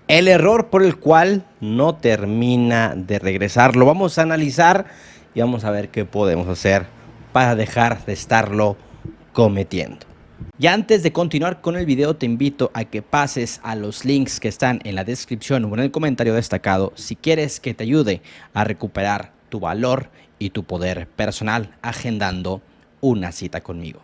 El error por el cual no termina de regresar. Lo vamos a analizar y vamos a ver qué podemos hacer para dejar de estarlo cometiendo. Y antes de continuar con el video, te invito a que pases a los links que están en la descripción o en el comentario destacado si quieres que te ayude a recuperar tu valor y tu poder personal agendando una cita conmigo.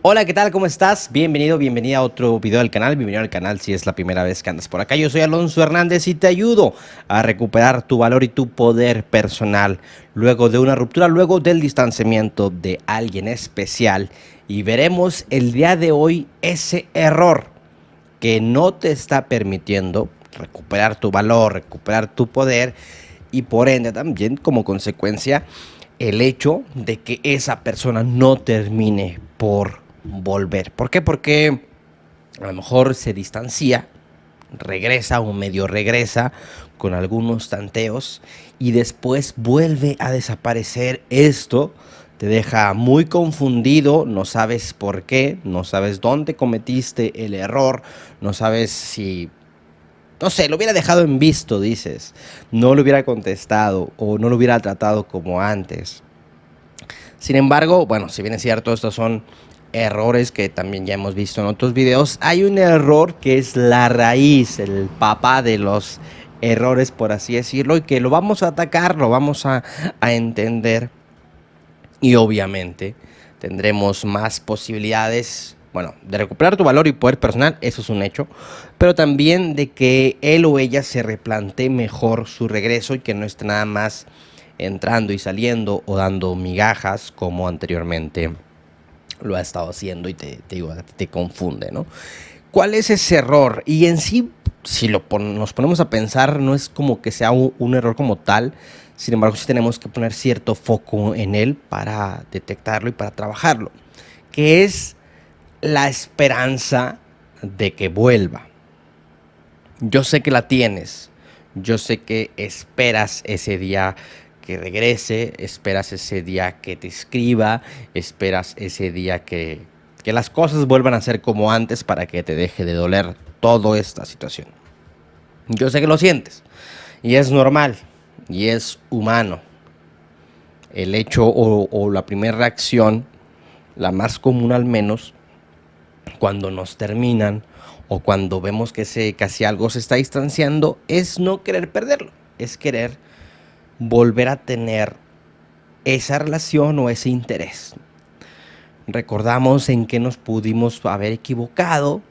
Hola, ¿qué tal? ¿Cómo estás? Bienvenido, bienvenida a otro video del canal. Bienvenido al canal si es la primera vez que andas por acá. Yo soy Alonso Hernández y te ayudo a recuperar tu valor y tu poder personal luego de una ruptura, luego del distanciamiento de alguien especial. Y veremos el día de hoy ese error que no te está permitiendo recuperar tu valor, recuperar tu poder y por ende también como consecuencia el hecho de que esa persona no termine por volver. ¿Por qué? Porque a lo mejor se distancia, regresa o medio regresa con algunos tanteos y después vuelve a desaparecer. Esto te deja muy confundido, no sabes por qué, no sabes dónde cometiste el error, no sabes si, no sé, lo hubiera dejado en visto, dices, no lo hubiera contestado o no lo hubiera tratado como antes. Sin embargo, bueno, si bien es cierto, estos son errores que también ya hemos visto en otros videos, hay un error que es la raíz, el papá de los errores, por así decirlo, y que lo vamos a atacar, lo vamos a entender y obviamente tendremos más posibilidades, bueno, de recuperar tu valor y poder personal, eso es un hecho, pero también de que él o ella se replantee mejor su regreso y que no esté nada más entrando y saliendo o dando migajas como anteriormente lo ha estado haciendo y te confunde, ¿no? ¿Cuál es ese error? Y en sí, si nos ponemos a pensar, no es como que sea un error como tal, sin embargo, sí tenemos que poner cierto foco en él para detectarlo y para trabajarlo, que es la esperanza de que vuelva. Yo sé que la tienes, yo sé que esperas ese día que regrese, esperas ese día que te escriba, esperas ese día que las cosas vuelvan a ser como antes para que te deje de doler toda esta situación. Yo sé que lo sientes y es normal y es humano. El hecho o la primera reacción, la más común al menos, cuando nos terminan o cuando vemos que casi algo se está distanciando, es no querer perderlo, es querer volver a tener esa relación o ese interés. Recordamos en qué nos pudimos haber equivocado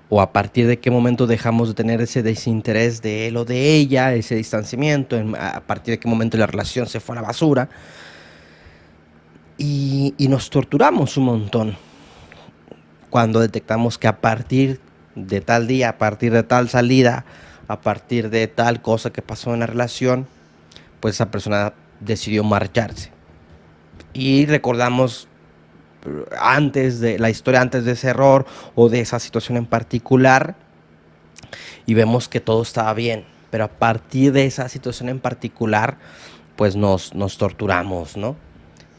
o a partir de qué momento dejamos de tener ese desinterés de él o de ella, ese distanciamiento, a partir de qué momento la relación se fue a la basura y nos torturamos un montón cuando detectamos que a partir de tal día, a partir de tal salida, a partir de tal cosa que pasó en la relación, pues esa persona decidió marcharse. Y recordamos antes de la historia, antes de ese error o de esa situación en particular, y vemos que todo estaba bien. Pero a partir de esa situación en particular, pues nos torturamos, ¿no?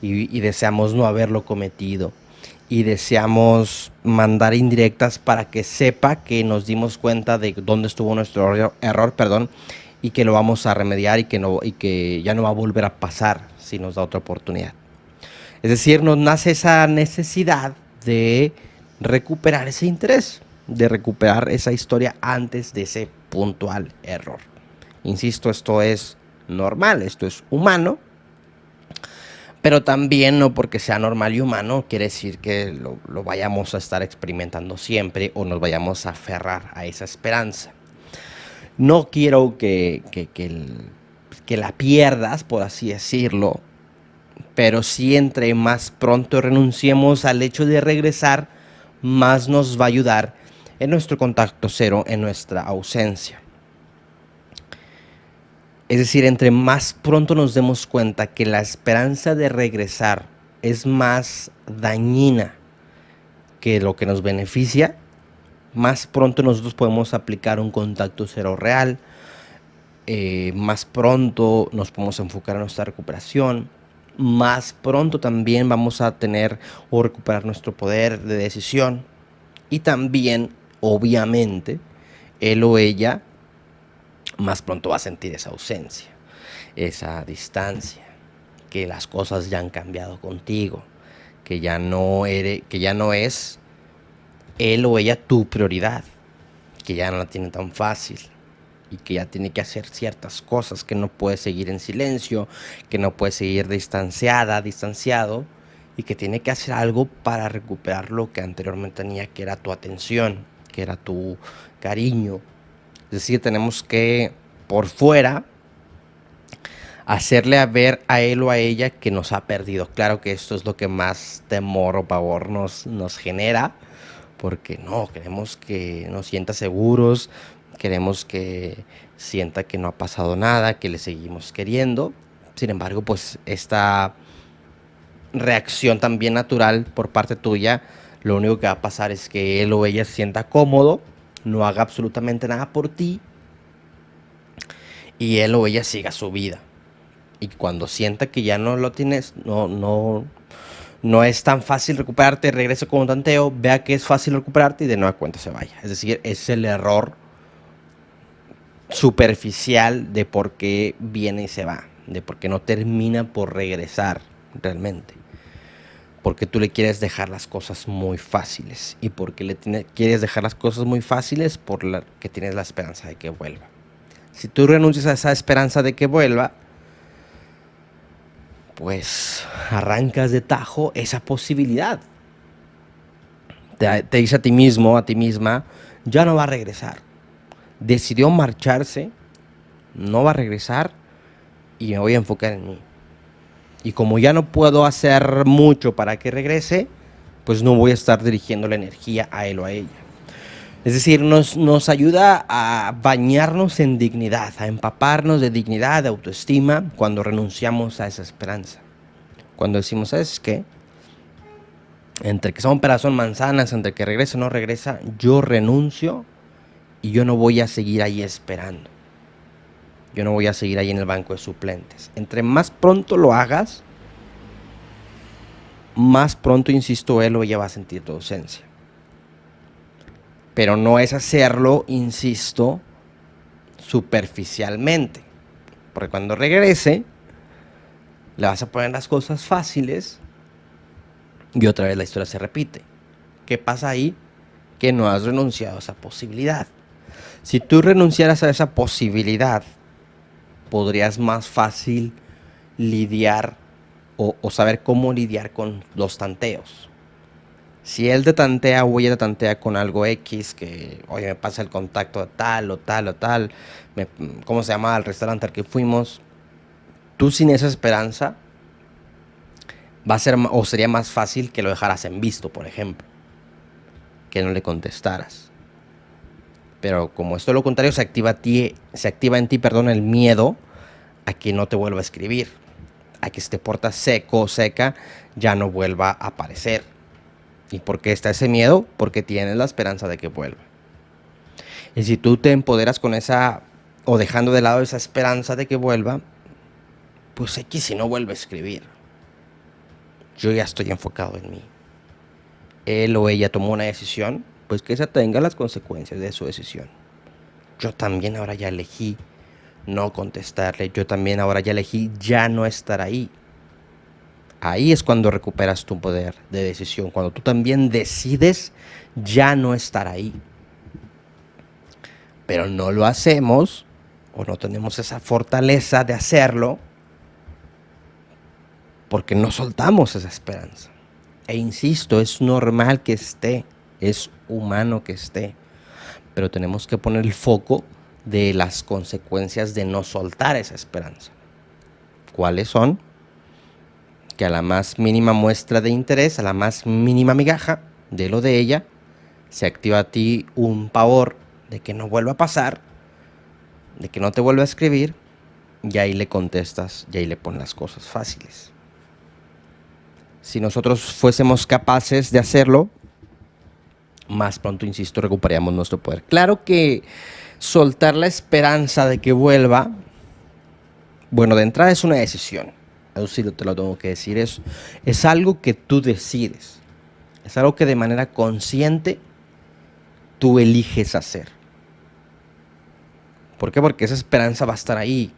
Y deseamos no haberlo cometido. Y deseamos mandar indirectas para que sepa que nos dimos cuenta de dónde estuvo nuestro error, perdón, y que lo vamos a remediar y que ya no va a volver a pasar si nos da otra oportunidad. Es decir, nos nace esa necesidad de recuperar ese interés, de recuperar esa historia antes de ese puntual error. Insisto, esto es normal, esto es humano, pero también no porque sea normal y humano quiere decir que lo vayamos a estar experimentando siempre o nos vayamos a aferrar a esa esperanza. No quiero que la pierdas, por así decirlo, pero sí entre más pronto renunciemos al hecho de regresar, más nos va a ayudar en nuestro contacto cero, en nuestra ausencia. Es decir, entre más pronto nos demos cuenta que la esperanza de regresar es más dañina que lo que nos beneficia, más pronto nosotros podemos aplicar un contacto cero real, más pronto nos podemos enfocar en nuestra recuperación, más pronto también vamos a tener o recuperar nuestro poder de decisión y también, obviamente, él o ella más pronto va a sentir esa ausencia, esa distancia, que las cosas ya han cambiado contigo, que ya no es él o ella tu prioridad, que ya no la tiene tan fácil y que ya tiene que hacer ciertas cosas, que no puede seguir en silencio, que no puede seguir distanciado, y que tiene que hacer algo para recuperar lo que anteriormente tenía, que era tu atención, que era tu cariño. Es decir, tenemos que, por fuera, hacerle a ver a él o a ella que nos ha perdido. Claro que esto es lo que más temor o pavor nos genera, porque no, queremos que nos sienta seguros, queremos que sienta que no ha pasado nada, que le seguimos queriendo. Sin embargo, pues esta reacción también natural por parte tuya, lo único que va a pasar es que él o ella se sienta cómodo, no haga absolutamente nada por ti y él o ella siga su vida. Y cuando sienta que ya no lo tienes, no es tan fácil recuperarte, regrese con un tanteo, vea que es fácil recuperarte y de nueva cuenta se vaya. Es decir, es el error superficial de por qué viene y se va, de por qué no termina por regresar realmente. Porque tú le quieres dejar las cosas muy fáciles. ¿Y porque quieres dejar las cosas muy fáciles? Que tienes la esperanza de que vuelva. Si tú renuncias a esa esperanza de que vuelva, pues arrancas de tajo esa posibilidad. Te dice a ti mismo, a ti misma, ya no va a regresar. Decidió marcharse, no va a regresar y me voy a enfocar en mí. Y como ya no puedo hacer mucho para que regrese, pues no voy a estar dirigiendo la energía a él o a ella. Es decir, nos ayuda a bañarnos en dignidad, a empaparnos de dignidad, de autoestima, cuando renunciamos a esa esperanza. Cuando decimos, ¿sabes qué? Entre que son peras son manzanas, entre que regresa o no regresa, yo renuncio y yo no voy a seguir ahí esperando. Yo no voy a seguir ahí en el banco de suplentes. Entre más pronto lo hagas, más pronto, insisto, él o ella va a sentir tu ausencia. Pero no es hacerlo, insisto, superficialmente. Porque cuando regrese, le vas a poner las cosas fáciles y otra vez la historia se repite. ¿Qué pasa ahí? Que no has renunciado a esa posibilidad. Si tú renunciaras a esa posibilidad, podrías más fácil lidiar o saber cómo lidiar con los tanteos. Si él te tantea o ella te tantea con algo X, que, oye, me pasa el contacto de tal o tal o tal, ¿cómo se llama el restaurante al que fuimos? Tú sin esa esperanza, va a ser, o sería más fácil que lo dejaras en visto, por ejemplo, que no le contestaras. Pero como esto es lo contrario, se activa en ti, el miedo a que no te vuelva a escribir, a que si te portas seco o seca, ya no vuelva a aparecer. ¿Y por qué está ese miedo? Porque tienes la esperanza de que vuelva. Y si tú te empoderas con esa, o dejando de lado esa esperanza de que vuelva, pues X si no vuelve a escribir. Yo ya estoy enfocado en mí. Él o ella tomó una decisión, pues que esa tenga las consecuencias de su decisión. Yo también ahora ya elegí no contestarle. Yo también ahora ya elegí ya no estar ahí. Ahí es cuando recuperas tu poder de decisión, cuando tú también decides ya no estar ahí. Pero no lo hacemos o no tenemos esa fortaleza de hacerlo porque no soltamos esa esperanza. E insisto, es normal que esté, es humano que esté, pero tenemos que poner el foco de las consecuencias de no soltar esa esperanza. ¿Cuáles son? Que a la más mínima muestra de interés, a la más mínima migaja de lo de ella, se activa a ti un pavor de que no vuelva a pasar, de que no te vuelva a escribir, y ahí le contestas, y ahí le pones las cosas fáciles. Si nosotros fuésemos capaces de hacerlo, más pronto, insisto, recuperaríamos nuestro poder. Claro que soltar la esperanza de que vuelva, bueno, de entrada es una decisión. Eso sí te lo tengo que decir. Es algo que tú decides. Es algo que de manera consciente tú eliges hacer. ¿Por qué? Porque esa esperanza va a estar ahí.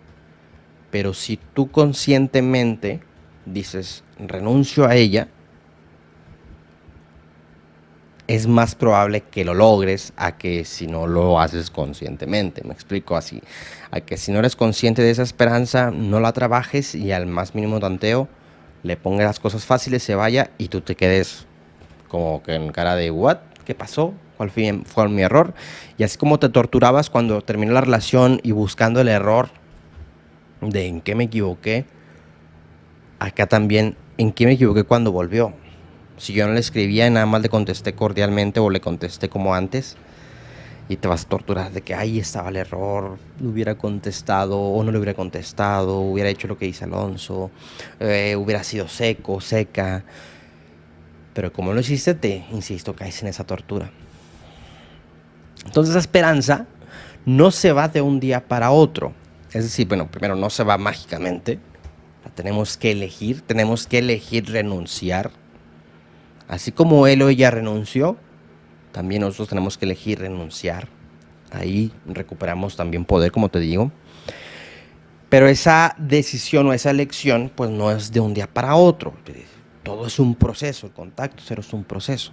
Pero si tú conscientemente dices, renuncio a ella, es más probable que lo logres a que si no lo haces conscientemente. Me explico así. A que si no eres consciente de esa esperanza, no la trabajes y al más mínimo tanteo le pongas las cosas fáciles, se vaya y tú te quedes como que en cara de ¿what? ¿Qué pasó? ¿Cuál fue mi error? Y así como te torturabas cuando terminó la relación y buscando el error de en qué me equivoqué, acá también en qué me equivoqué cuando volvió. Si yo no le escribía y nada más le contesté cordialmente o le contesté como antes, y te vas a torturar de que ahí estaba el error, le hubiera contestado o no le hubiera contestado, hubiera hecho lo que dice Alonso, hubiera sido seco, seca. Pero como lo hiciste, te insisto, caes en esa tortura. Entonces esa esperanza no se va de un día para otro. Es decir, bueno, primero no se va mágicamente. La tenemos que elegir renunciar. Así como él o ella renunció, también nosotros tenemos que elegir renunciar. Ahí recuperamos también poder, como te digo. Pero esa decisión o esa elección, pues no es de un día para otro. Todo es un proceso, el contacto cero es un proceso.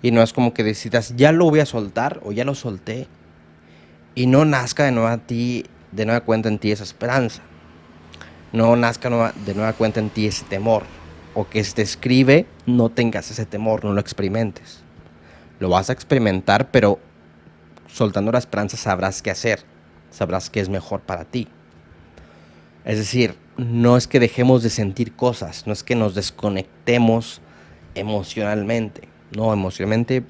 Y no es como que decidas, ya lo voy a soltar o ya lo solté. Y no nazca de nueva cuenta en ti esa esperanza. No nazca de nueva cuenta en ti ese temor. O que se te escribe, no tengas ese temor, no lo experimentes. Lo vas a experimentar, pero soltando la esperanza sabrás qué hacer. Sabrás qué es mejor para ti. Es decir, no es que dejemos de sentir cosas, no es que nos desconectemos emocionalmente. No, emocionalmente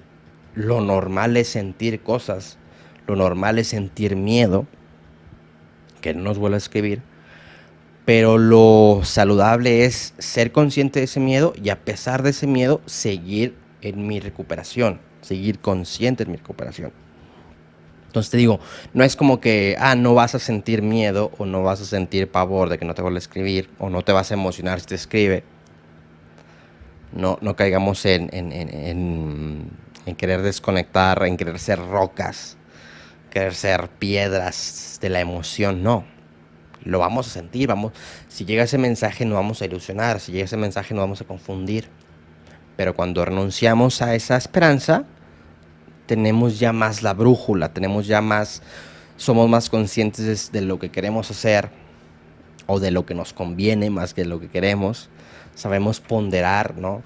lo normal es sentir cosas, lo normal es sentir miedo, que no nos vuelva a escribir, pero lo saludable es ser consciente de ese miedo y a pesar de ese miedo seguir en mi recuperación, seguir consciente en mi recuperación. Entonces te digo, no es como que, no vas a sentir miedo o no vas a sentir pavor de que no te vuelva a escribir o no te vas a emocionar si te escribe. No caigamos en querer desconectar, en querer ser rocas, querer ser piedras de la emoción, no. Lo vamos a sentir, si llega ese mensaje nos vamos a ilusionar, si llega ese mensaje nos vamos a confundir. Pero cuando renunciamos a esa esperanza, tenemos ya más la brújula, somos más conscientes de lo que queremos hacer o de lo que nos conviene más que de lo que queremos. Sabemos ponderar, ¿no?,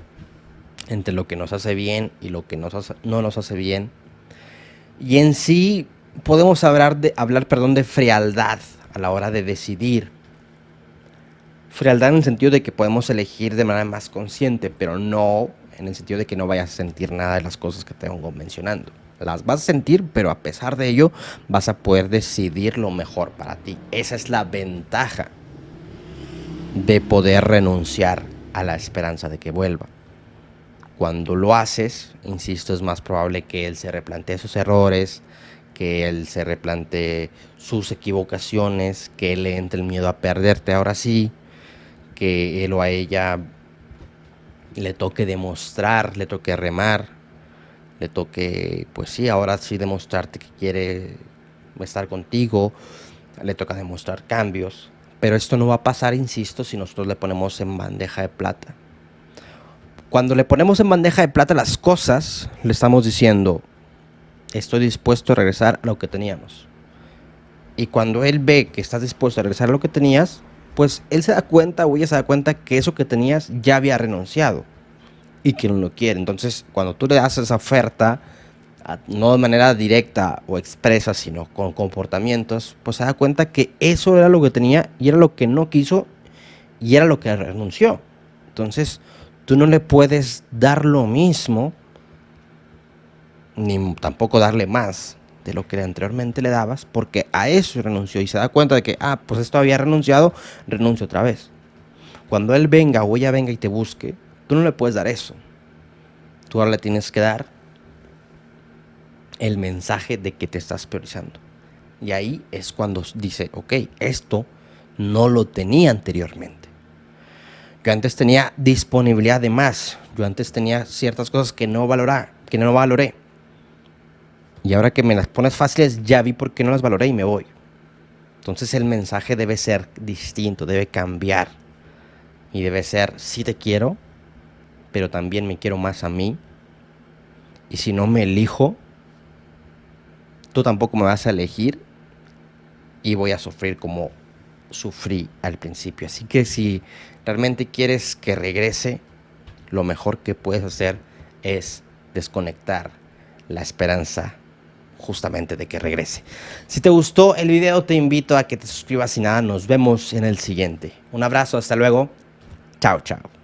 entre lo que nos hace bien y lo que no nos hace bien. Y en sí podemos hablar de frialdad a la hora de decidir. Frialdad en el sentido de que podemos elegir de manera más consciente, pero no en el sentido de que no vayas a sentir nada de las cosas que te vengo mencionando. Las vas a sentir, pero a pesar de ello vas a poder decidir lo mejor para ti. Esa es la ventaja de poder renunciar a la esperanza de que vuelva. Cuando lo haces, insisto, es más probable que él se replantee sus errores, que él se replantee sus equivocaciones, que él le entre el miedo a perderte ahora sí, que él o a ella le toque demostrar, le toque remar, le toque, pues sí, ahora sí demostrarte que quiere estar contigo, le toca demostrar cambios. Pero esto no va a pasar, insisto, si nosotros le ponemos en bandeja de plata. Cuando le ponemos en bandeja de plata las cosas, le estamos diciendo, estoy dispuesto a regresar a lo que teníamos. Y cuando él ve que estás dispuesto a regresar a lo que tenías, pues él se da cuenta o ella se da cuenta que eso que tenías ya había renunciado y que no lo quiere. Entonces, cuando tú le das esa oferta, no de manera directa o expresa, sino con comportamientos, pues se da cuenta que eso era lo que tenía y era lo que no quiso y era lo que renunció. Entonces, tú no le puedes dar lo mismo, ni tampoco darle más de lo que anteriormente le dabas, porque a eso renunció y se da cuenta de que, pues esto había renunciado, renuncio otra vez. Cuando él venga o ella venga y te busque, tú no le puedes dar eso. Tú ahora le tienes que dar el mensaje de que te estás priorizando. Y ahí es cuando dice, ok, esto no lo tenía anteriormente. Yo antes tenía disponibilidad de más. Yo antes tenía ciertas cosas que no valoré. Y ahora que me las pones fáciles, ya vi por qué no las valoré y me voy. Entonces el mensaje debe ser distinto, debe cambiar. Y debe ser, sí te quiero, pero también me quiero más a mí. Y si no me elijo, tú tampoco me vas a elegir y voy a sufrir como sufrí al principio. Así que si realmente quieres que regrese, lo mejor que puedes hacer es desconectar la esperanza justamente de que regrese. Si te gustó el video, te invito a que te suscribas y nada, nos vemos en el siguiente. Un abrazo, hasta luego. Chao, chao.